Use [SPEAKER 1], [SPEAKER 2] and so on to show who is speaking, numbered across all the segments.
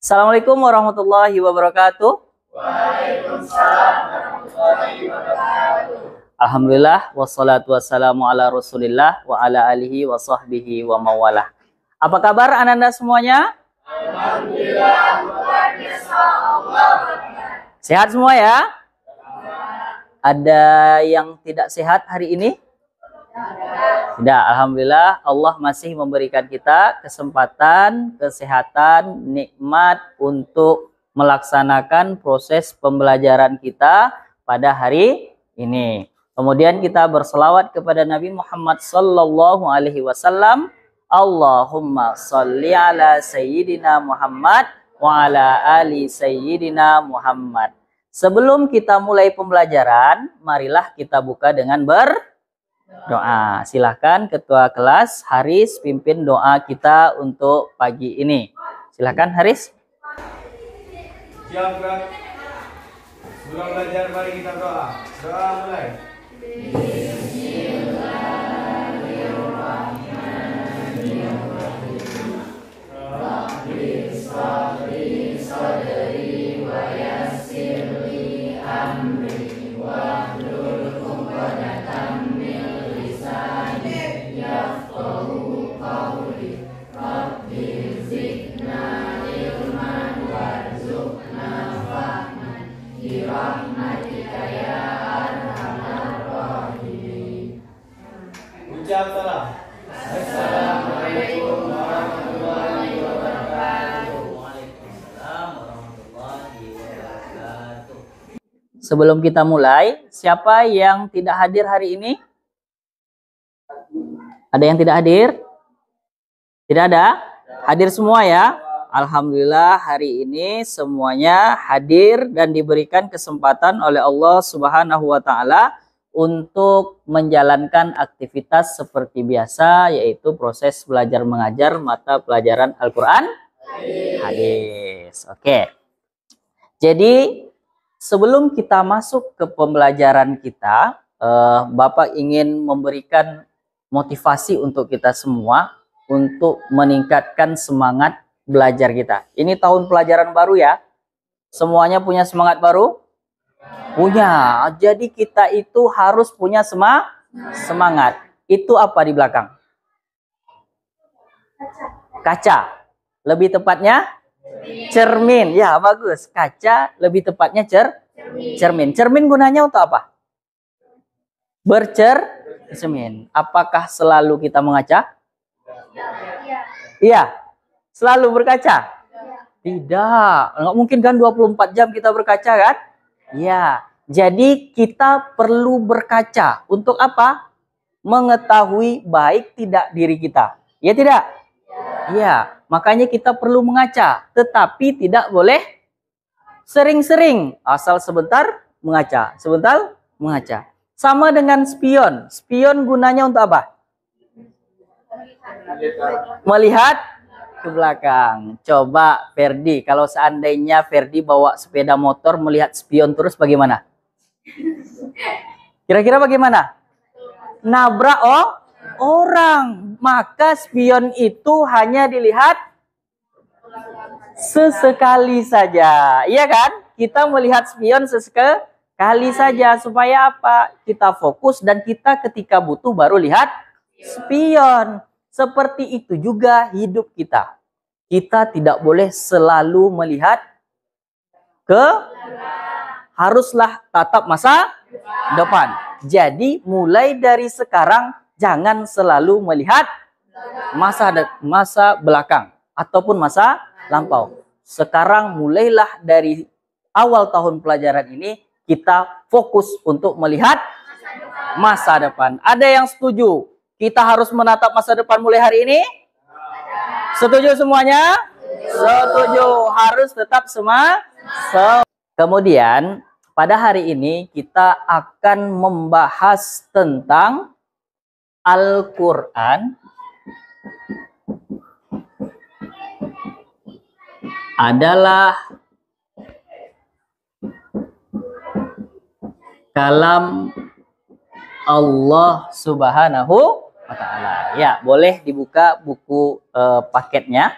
[SPEAKER 1] Assalamualaikum warahmatullahi wabarakatuh.
[SPEAKER 2] Waalaikumsalam warahmatullahi wabarakatuh.
[SPEAKER 1] Alhamdulillah wassalatu wassalamu ala Rasulillah wa ala alihi wa sahbihi wa mawalah. Apa kabar Ananda semuanya?
[SPEAKER 2] Alhamdulillah luar biasa, Allah Akbar.
[SPEAKER 1] Sehat semua ya? Ada yang tidak sehat hari ini? Tidak, alhamdulillah Allah masih memberikan kita kesempatan, kesehatan, nikmat untuk melaksanakan proses pembelajaran kita pada hari ini. Kemudian kita berselawat kepada Nabi Muhammad sallallahu alaihi wasallam. Allahumma sholli ala sayyidina Muhammad wa ala ali sayyidina Muhammad. Sebelum kita mulai pembelajaran, marilah kita buka dengan doa. Silahkan Ketua Kelas Haris pimpin doa kita untuk pagi ini. Silahkan Haris.
[SPEAKER 3] Siap, Kak. Sebelum belajar mari kita doa. Doa mulai. Ucap salam. Assalamualaikum warahmatullahi wabarakatuh.
[SPEAKER 1] Waalaikumsalam warahmatullahi wabarakatuh. Sebelum kita mulai, siapa yang tidak hadir hari ini? Ada yang tidak hadir? Tidak ada? Hadir semua ya? Alhamdulillah hari ini semuanya hadir dan diberikan kesempatan oleh Allah Subhanahu wa taala untuk menjalankan aktivitas seperti biasa, yaitu proses belajar mengajar mata pelajaran Al-Quran Hadis. Oke. Jadi sebelum kita masuk ke pembelajaran kita, Bapak ingin memberikan motivasi untuk kita semua untuk meningkatkan semangat belajar kita. Ini tahun pelajaran baru ya. Semuanya punya semangat baru? Punya. Jadi kita itu harus punya semangat. Itu apa di belakang? Kaca. Lebih tepatnya cermin. Ya, bagus. Kaca, lebih tepatnya cermin. Cermin gunanya untuk apa? Bercermin. Apakah selalu kita mengaca? Iya. Selalu berkaca? Tidak. Nggak mungkin kan 24 jam kita berkaca kan? Ya, jadi kita perlu berkaca. Untuk apa? Mengetahui baik tidak diri kita. Ya tidak? Ya, makanya kita perlu mengaca. Tetapi tidak boleh sering-sering. Asal sebentar mengaca. Sebentar mengaca. Sama dengan spion. Spion gunanya untuk apa? Melihat ke belakang. Coba Ferdi, kalau seandainya Ferdi bawa sepeda motor melihat spion terus bagaimana? Kira-kira bagaimana? Nabrak orang. Maka spion itu hanya dilihat sesekali saja. Iya kan? Kita melihat spion sesekali saja. Supaya apa? Kita fokus dan kita ketika butuh baru lihat spion. Seperti itu juga hidup kita. Kita tidak boleh selalu melihat haruslah tatap masa depan. Jadi mulai dari sekarang jangan selalu melihat masa belakang ataupun masa lampau. Sekarang mulailah dari awal tahun pelajaran ini kita fokus untuk melihat masa depan. Ada yang setuju? Kita harus menatap masa depan mulai hari ini? Setuju semuanya? Setuju. Harus tetap semangat. Kemudian pada hari ini kita akan membahas tentang Al-Quran adalah kalam Allah Subhanahu wa ta'ala. Ya, boleh dibuka buku paketnya.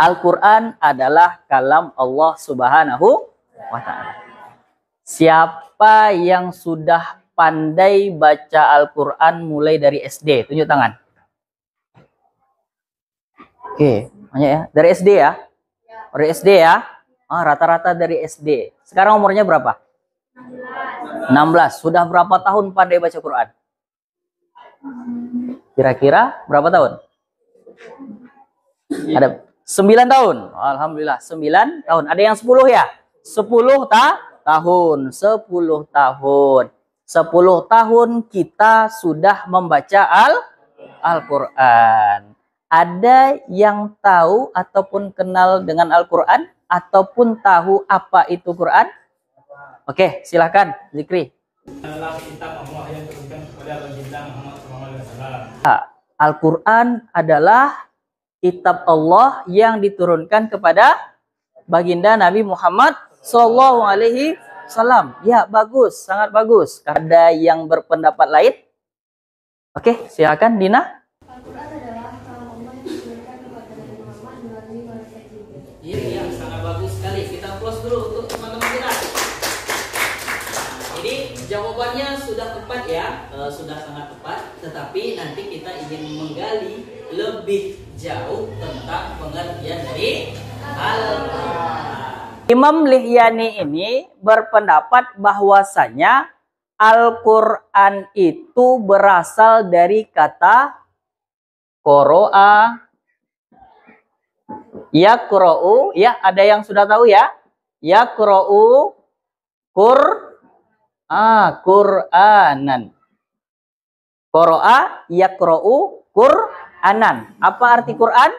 [SPEAKER 1] Al-Quran adalah kalam Allah Subhanahu wa Ta'ala. Siapa yang sudah pandai baca Al-Quran mulai dari SD? Tunjuk tangan. Oke, banyak ya. Dari SD ya? Dari SD ya? Rata-rata dari SD. Sekarang umurnya berapa? 16. Sudah berapa tahun pandai baca Quran? Kira-kira berapa tahun? Ada 9 tahun. Alhamdulillah, 9 tahun. Ada yang 10 ya? 10 tahun. 10 tahun. 10 tahun kita sudah membaca Al-Quran. Ada yang tahu ataupun kenal dengan Al-Quran ataupun tahu apa itu Quran? Oke, silakan Zikri.
[SPEAKER 3] Adalah kitab Allah yang turunkan kepada baginda Muhammad SAW.
[SPEAKER 1] Al-Quran adalah kitab Allah yang diturunkan kepada baginda Nabi Muhammad SAW. Ya, bagus, sangat bagus. Ada yang berpendapat lain? Oke, silakan Dina.
[SPEAKER 2] Al-Quran adalah kalam Allah yang diturunkan kepada Nabi Muhammad melalui malaikat Jibril.
[SPEAKER 1] Iya, sangat bagus sekali. Kita close dulu untuk teman-teman kita. Jadi jawabannya sudah tepat ya, sudah sangat tepat. Tetapi nanti kita ingin menggali lebih jauh tentang pengertian dari Al-Quran. Imam Lihyani ini berpendapat bahwasanya Al-Quran itu berasal dari kata qoro'a, yaqra'u, ya ada yang sudah tahu ya? Yaqra'u Qur'anan. Qoro'a yaqra'u Qur'anan. Apa arti Quran?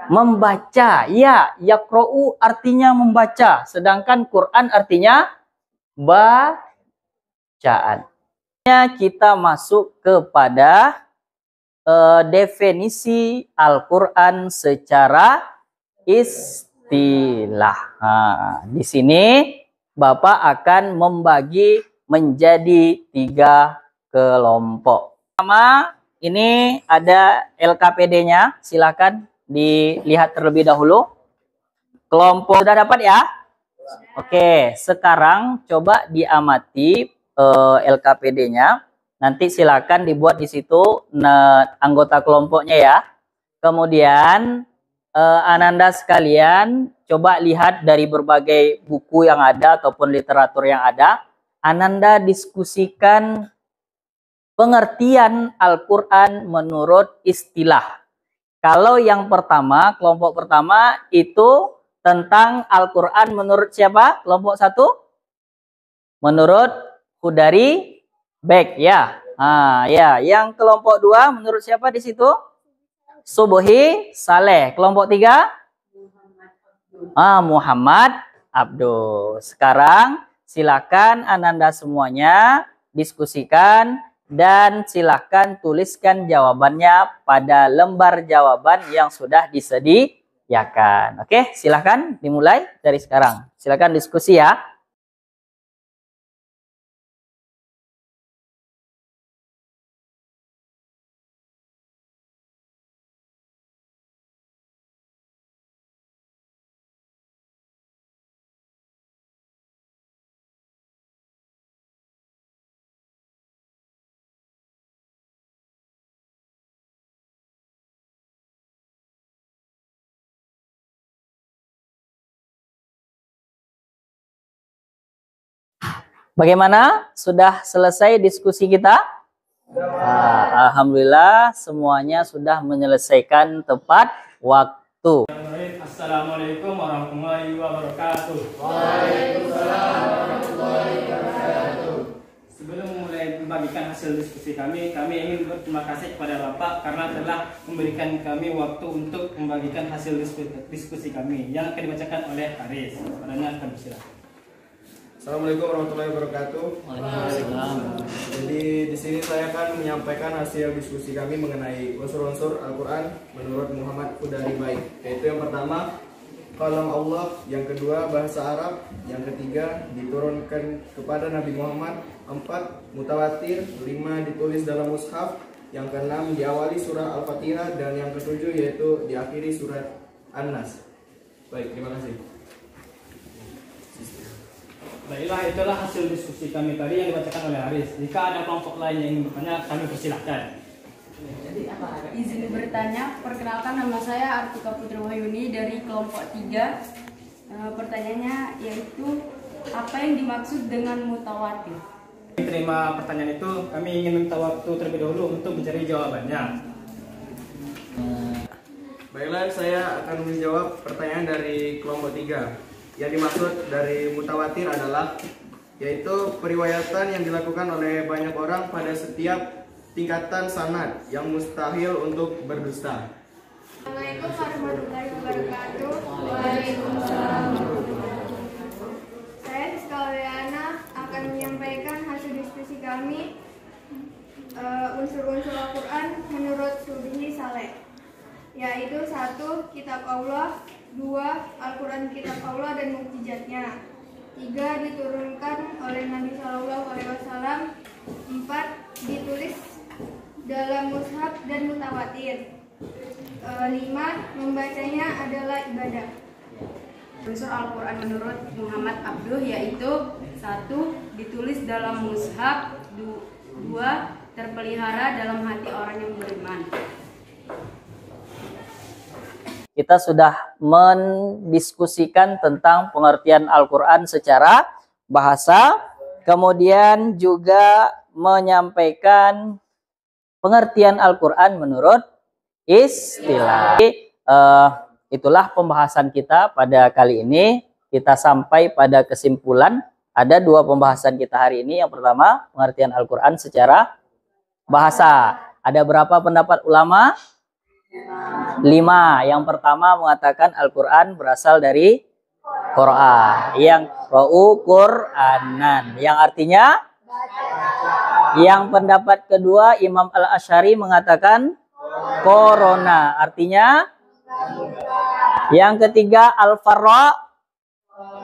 [SPEAKER 1] Membaca. Ya, yaqra'u artinya membaca, sedangkan Quran artinya bacaan. Kita masuk kepada definisi Al-Quran secara istilah. Di sini Bapak akan membagi menjadi 3 kelompok. Pertama, ini ada LKPD-nya. Silakan dilihat terlebih dahulu. Kelompok sudah dapat ya? Oke, sekarang coba diamati LKPD-nya. Nanti silakan dibuat di situ anggota kelompoknya ya. Kemudian Ananda sekalian coba lihat dari berbagai buku yang ada ataupun literatur yang ada. Ananda diskusikan pengertian Al-Quran menurut istilah. Kalau yang pertama, kelompok pertama itu tentang Al-Quran menurut siapa? Kelompok 1? Menurut Hudari Bek ya. Ya, yang kelompok 2 menurut siapa di situ? Subuhi Saleh. Kelompok 3? Muhammad Abdul. Sekarang silakan Ananda semuanya diskusikan dan silakan tuliskan jawabannya pada lembar jawaban yang sudah disediakan. Oke, silakan dimulai dari sekarang. Silakan diskusi ya. Bagaimana? Sudah selesai diskusi kita? Alhamdulillah semuanya sudah menyelesaikan tepat waktu.
[SPEAKER 3] Assalamualaikum warahmatullahi wabarakatuh.
[SPEAKER 2] Waalaikumsalam warahmatullahi wabarakatuh.
[SPEAKER 3] Sebelum memulai membagikan hasil diskusi kami ingin berterima kasih kepada Bapak karena telah memberikan kami waktu untuk membagikan hasil diskusi kami yang akan dibacakan oleh Haris. Padanya akan bersilakan.
[SPEAKER 4] Assalamualaikum warahmatullahi wabarakatuh. Jadi di sini saya akan menyampaikan hasil diskusi kami mengenai unsur-unsur Al-Quran menurut Muhammad Hudari Baik. Yaitu yang pertama, kalam Allah, yang kedua bahasa Arab, yang ketiga diturunkan kepada Nabi Muhammad, 4 mutawatir, 5 ditulis dalam mushaf, yang keenam diawali surah Al-Fatihah, dan yang ketujuh yaitu diakhiri surat An-Nas. Baik, terima kasih.
[SPEAKER 3] Baiklah, itulah hasil diskusi kami tadi yang dibacakan oleh Haris. Jika ada kelompok lain yang ingin bertanya, kami persilahkan.
[SPEAKER 2] Izin bertanya, perkenalkan nama saya Artika Putri Wahyuni dari kelompok 3. Pertanyaannya yaitu apa yang dimaksud dengan mutawatir?
[SPEAKER 3] Terima pertanyaan itu, kami ingin minta waktu terlebih dahulu untuk mencari jawabannya.
[SPEAKER 4] Baiklah, saya akan menjawab pertanyaan dari kelompok 3. Yang dimaksud dari mutawatir adalah yaitu periwayatan yang dilakukan oleh banyak orang pada setiap tingkatan sanad yang mustahil untuk berdusta.
[SPEAKER 2] Assalamualaikum warahmatullahi wabarakatuh. Waalaikumsalam. Saya Siska Leana akan menyampaikan hasil diskusi kami unsur-unsur Al-Quran menurut Subihi Saleh, yaitu 1. Kitab Allah, 2. Al-Quran kitab Allah dan mukjizatnya, 3. Diturunkan oleh Nabi SAW, 4. Ditulis dalam mushaf dan mutawatir, 5. Membacanya adalah ibadah. Unsur Al-Quran menurut Muhammad Abduh yaitu 1. Ditulis dalam mushaf, 2. Terpelihara dalam hati orang yang beriman.
[SPEAKER 1] Kita sudah mendiskusikan tentang pengertian Al-Quran secara bahasa, kemudian juga menyampaikan pengertian Al-Quran menurut istilah. Itulah pembahasan kita pada kali ini. Kita sampai pada kesimpulan. Ada 2 pembahasan kita hari ini. Yang pertama, pengertian Al-Quran secara bahasa. Ada berapa pendapat ulama? 5. Yang pertama mengatakan Al-Quran berasal dari Quran. Yang ro'u Qur'anan. Yang artinya? Yang pendapat kedua Imam Al-Asy'ari mengatakan Corona. Artinya? Yang ketiga Al-Farra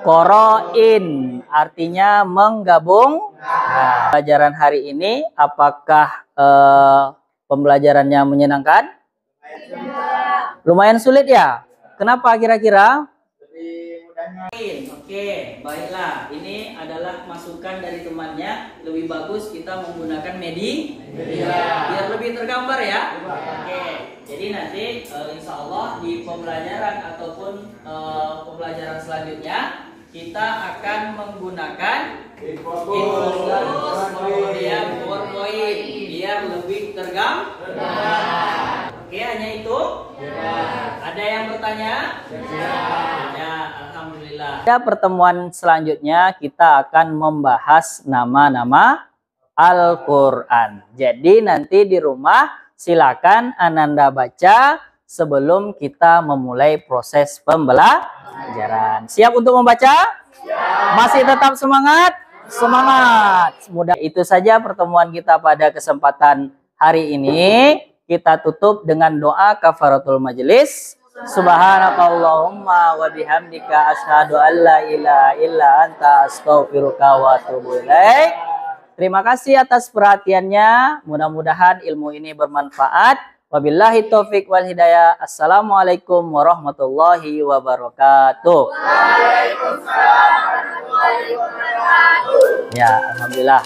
[SPEAKER 1] Qoro'in. Artinya menggabung. Nah, pelajaran hari ini apakah pembelajarannya menyenangkan? Lumayan sulit ya? Kenapa kira-kira? Oke, baiklah. Ini adalah masukan dari temannya. Lebih bagus kita menggunakan media biar lebih tergambar ya. Oke, jadi nanti insya Allah di pembelajaran ataupun pembelajaran selanjutnya kita akan menggunakan infus, kemudian PowerPoint biar lebih tergambar. Oke, hanya itu. Ada yang bertanya? Ya, alhamdulillah. Pada pertemuan selanjutnya kita akan membahas nama-nama Al-Quran. Jadi nanti di rumah silakan Ananda baca sebelum kita memulai proses pembelajaran. Siap untuk membaca? Masih tetap semangat? Semangat. Mudah. Itu saja pertemuan kita pada kesempatan hari ini. Kita tutup dengan doa kafaratul majelis. Subhanakallahumma wa bihamdika asyhadu an la ilaha illa anta astaghfiruka wa atubu ilaik. Terima kasih atas perhatiannya. Mudah-mudahan ilmu ini bermanfaat. Wabillahi taufik wal hidayah. Assalamualaikum warahmatullahi wabarakatuh. Waalaikumsalam warahmatullahi wabarakatuh. Ya, alhamdulillah.